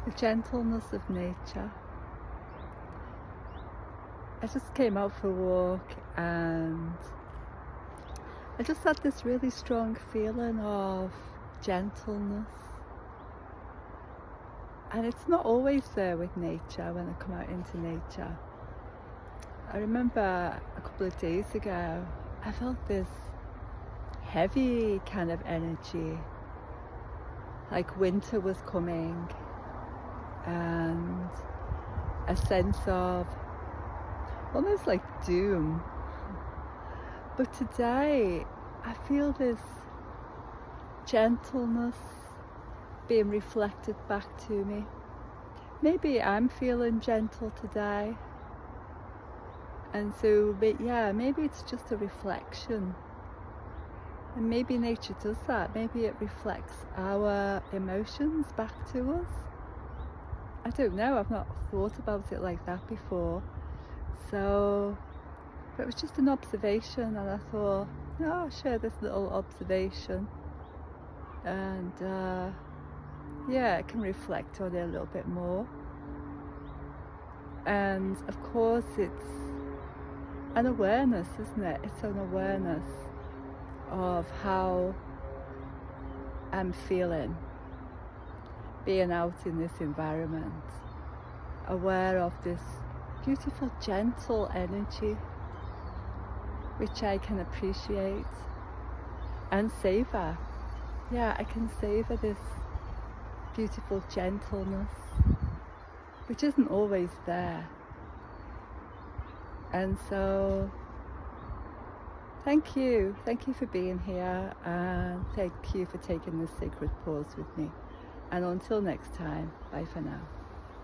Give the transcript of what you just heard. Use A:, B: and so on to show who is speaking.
A: The gentleness of nature. I just came out for a walk and I just had this really strong feeling of gentleness. And it's not always there with nature when I come out into nature. I remember a couple of days ago, I felt this heavy kind of energy, like winter was coming, and a sense of almost like doom. But today I feel this gentleness being reflected back to me. Maybe I'm feeling gentle today, and so maybe it's just a reflection. And maybe nature does that. Maybe it reflects our emotions back to us. I don't know, I've not thought about it like that before. So, but it was just an observation, and I thought, oh, I'll share this little observation. And I can reflect on it a little bit more. And of course it's an awareness, isn't it? It's an awareness of how I'm feeling being out in this environment, aware of this beautiful gentle energy which I can appreciate and savor. Yeah, I can savor this beautiful gentleness which isn't always there. And so thank you for being here, and thank you for taking this sacred pause with me. And until next time, bye for now.